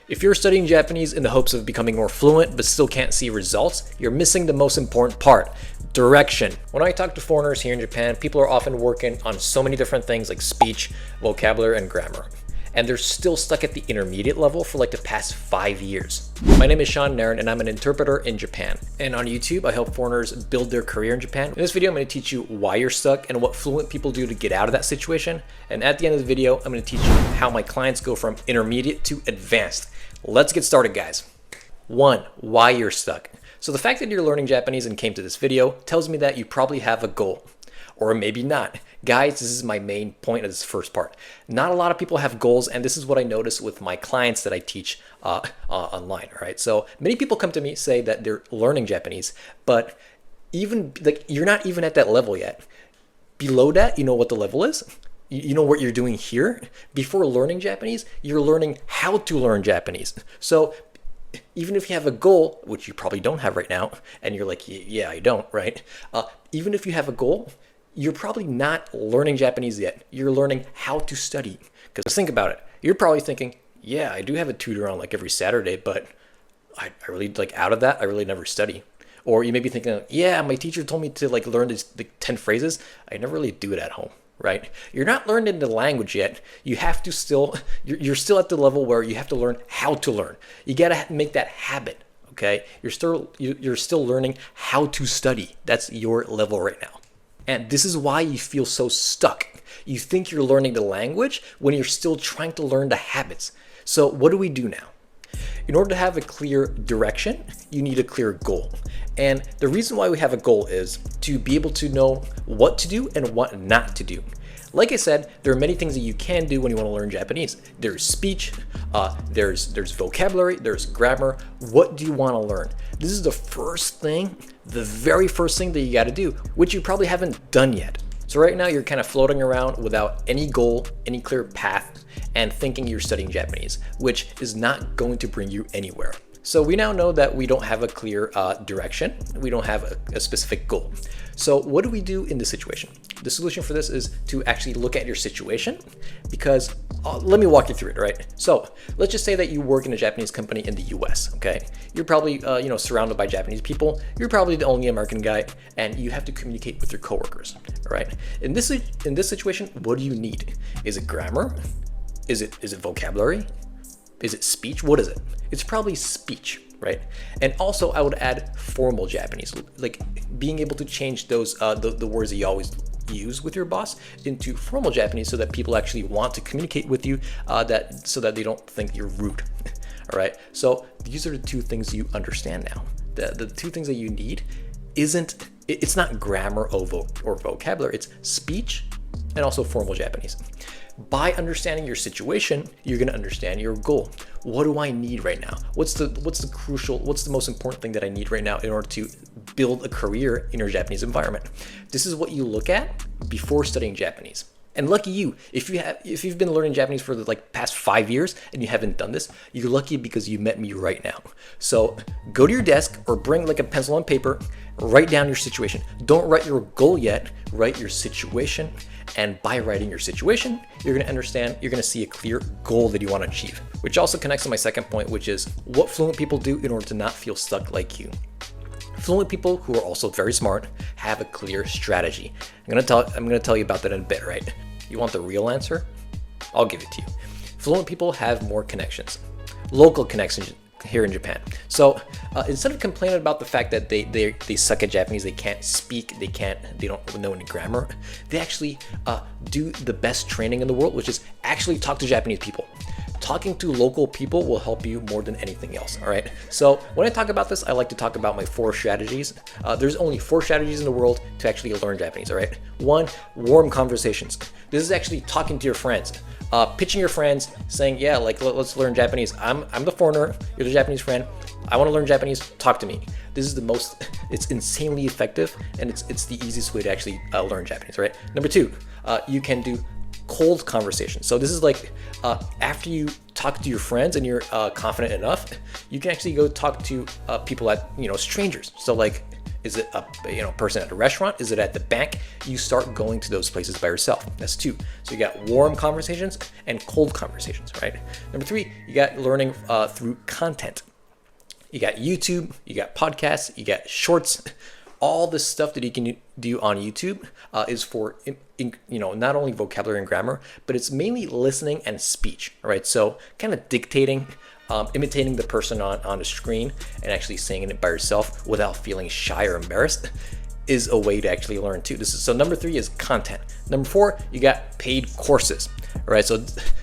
If you're studying Japanese in the hopes of becoming more fluent but still can't see results, you're missing the most important part: direction. When I talk to foreigners here in Japan, people are often working on so many different things like speech, vocabulary, and grammar. And they're still stuck at the intermediate level for like the past 5 years. My name is Sean Nairn and I'm an interpreter in Japan. And on YouTube, I help foreigners build their career in Japan. In this video, I'm going to teach you why you're stuck and what fluent people do to get out of that situation. And at the end of the video, I'm going to teach you how my clients go from intermediate to advanced. Let's get started, guys. 1. Why you're stuck. So the fact that you're learning Japanese and came to this video tells me that you probably have a goal. Or maybe not. Guys, this is my main point of this first part. Not a lot of people have goals, and this is what I notice with my clients that I teach online, all right? So many people come to me, say that they're learning Japanese, but even like you're not even at that level yet. Below that, you know what the level is? You know what you're doing here? Before learning Japanese, you're learning how to learn Japanese. So even if you have a goal, which you probably don't have right now, and you're like, yeah, I don't, right? Even if you have a goal, you're probably not learning Japanese yet. You're learning how to study. Because think about it. You're probably thinking, yeah, I do have a tutor on like every Saturday, but I really like out of that, I really never study. Or you may be thinking, yeah, my teacher told me to like learn these 10 phrases. I never really do it at home, right? You're not learning the language yet. You have to still, you're still at the level where you have to learn how to learn. You got to make that habit, okay? You're still learning how to study. That's your level right now. And this is why you feel so stuck. You think you're learning the language when you're still trying to learn the habits. So what do we do now? In order to have a clear direction, you need a clear goal. And the reason why we have a goal is to be able to know what to do and what not to do. Like I said, there are many things that you can do when you want to learn Japanese. There's speech, there's vocabulary, there's grammar. What do you want to learn? This is the first thing, the very first thing that you got to do, which you probably haven't done yet. So right now you're kind of floating around without any goal, any clear path, and thinking you're studying Japanese, which is not going to bring you anywhere. So we now know that we don't have a clear direction. We don't have a specific goal. So what do we do in this situation? The solution for this is to actually look at your situation, because let me walk you through it, right? So let's just say that you work in a Japanese company in the US, okay? You're probably surrounded by Japanese people. You're probably the only American guy, and you have to communicate with your coworkers, all right? In this situation, what do you need? Is it grammar? Is it vocabulary? Is it speech? What is it? It's probably speech, right? And also I would add formal Japanese, like being able to change those the words that you always use with your boss into formal Japanese so that people actually want to communicate with you, so that they don't think you're rude. All right. So these are the two things you understand now. The two things that you need it's not grammar or vocabulary, it's speech and also formal Japanese. By understanding your situation, you're going to understand your goal. What do I need right now? What's the most important thing that I need right now in order to build a career in your Japanese environment? This is what you look at before studying Japanese. And lucky you, if you've been learning Japanese for the past 5 years and you haven't done this, you're lucky because you met me right now. So go to your desk or bring like a pencil and paper, write down your situation. Don't write your goal yet, write your situation. And by writing your situation, you're going to see a clear goal that you want to achieve, which also connects to my second point, which is what fluent people do in order to not feel stuck like you. Fluent people who are also very smart have a clear strategy. I'm going to tell you about that in a bit, right? You want the real answer? I'll give it to you. Fluent people have more connections, local connections here in Japan. So instead of complaining about the fact that they suck at Japanese, they can't speak, they don't know any grammar, they actually do the best training in the world, which is actually talk to Japanese people. Talking to local people will help you more than anything else, all right? So when I talk about this, I like to talk about my 4 strategies. There's only 4 strategies in the world to actually learn Japanese, all right? 1, warm conversations. This is actually talking to your friends, pitching your friends, saying, yeah, like let's learn Japanese. I'm the foreigner, you're the Japanese friend. I want to learn Japanese, talk to me. This is it's insanely effective, and it's the easiest way to actually learn Japanese, right? Number 2, you can do cold conversation. So this is like after you talk to your friends and you're confident enough, you can actually go talk to people strangers. So like Is it a person at a restaurant? Is it at the bank? You start going to those places by yourself. That's 2. So you got warm conversations and cold conversations, right? Number 3, you got learning through content. You got YouTube, you got podcasts, you got shorts. All this stuff that you can do on YouTube is for not only vocabulary and grammar, but it's mainly listening and speech. All right, so kind of dictating, imitating the person on the screen and actually saying it by yourself without feeling shy or embarrassed is a way to actually learn too. So number 3 is content. Number 4, you got paid courses. All right, so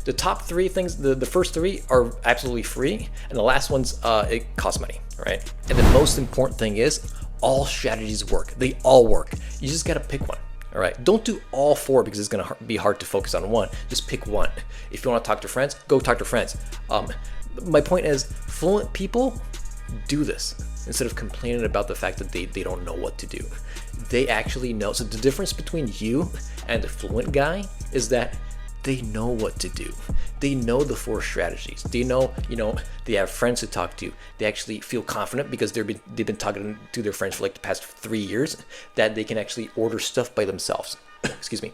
the top 3 things, the first 3 are absolutely free, and the last one's it costs money. All right, and the most important thing is all strategies work. They all work. You just gotta pick one. All right, don't do all 4 because it's gonna be hard to focus on one. Just pick one. If you want to talk to friends, go talk to friends. My point is, fluent people do this instead of complaining about the fact that they don't know what to do. They actually know. So the difference between you and the fluent guy is that they know what to do. They know the 4 strategies. They know, they have friends to talk to. They actually feel confident because they've been talking to their friends for like the past 3 years that they can actually order stuff by themselves. Excuse me.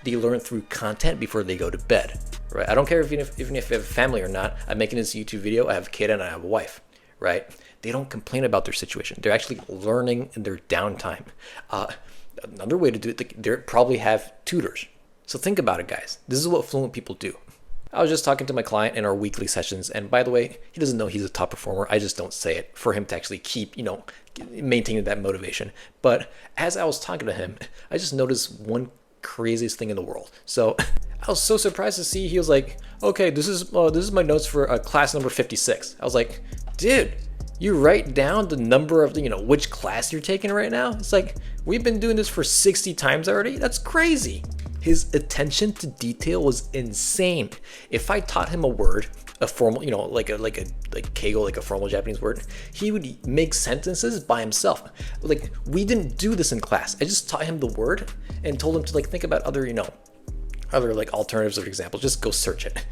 They learn through content before they go to bed, right? I don't care even if you have a family or not. I'm making this YouTube video. I have a kid and I have a wife, right? They don't complain about their situation. They're actually learning in their downtime. Another way to do it, they probably have tutors. So think about it, guys. This is what fluent people do. I was just talking to my client in our weekly sessions, and by the way, he doesn't know he's a top performer. I just don't say it for him to actually keep, maintaining that motivation. But as I was talking to him, I just noticed one craziest thing in the world. So I was so surprised to see he was like, "Okay, this is my notes for class number 56." I was like, "Dude, you write down the number of which class you're taking right now?" It's like, we've been doing this for 60 times already. That's crazy. His attention to detail was insane. If I taught him a word, a formal, like keigo, like a formal Japanese word, he would make sentences by himself. Like, we didn't do this in class. I just taught him the word and told him to think about other, other alternatives or examples. Just go search it.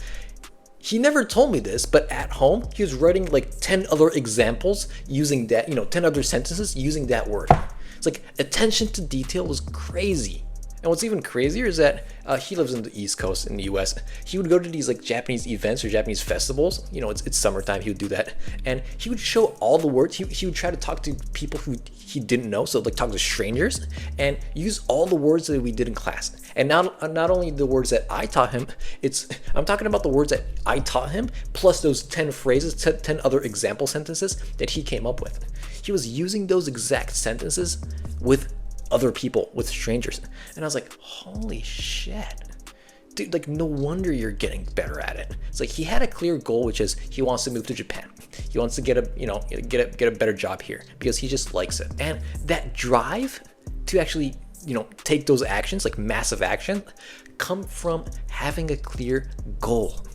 He never told me this, but at home, he was writing 10 other examples using that, 10 other sentences using that word. It's like attention to detail was crazy. And what's even crazier is that he lives in the East Coast in the US. He would go to these Japanese events or Japanese festivals. It's summertime. He would do that. And he would show all the words. He would try to talk to people who he didn't know. So talk to strangers and use all the words that we did in class. And not only the words that I taught him, I'm talking about the words that I taught him, plus those 10 phrases, 10 other example sentences that he came up with. He was using those exact sentences with other people, with strangers. And I was like, holy shit. Dude, no wonder you're getting better at it. It's like he had a clear goal, which is he wants to move to Japan. He wants to get a better job here because he just likes it. And that drive to actually, take those actions, massive action, come from having a clear goal.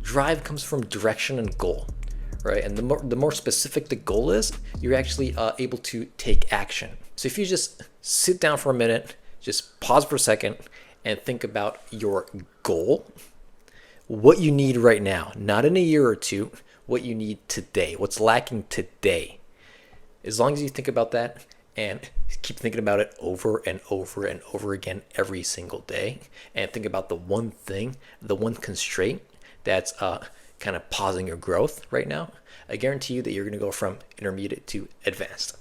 Drive comes from direction and goal, right? And the more specific the goal is, you're actually able to take action. So if you just sit down for a minute, just pause for a second and think about your goal, what you need right now, not in a year or two, what you need today, what's lacking today. As long as you think about that and keep thinking about it over and over and over again every single day, and think about the one thing, the one constraint that's kind of pausing your growth right now, I guarantee you that you're going to go from intermediate to advanced.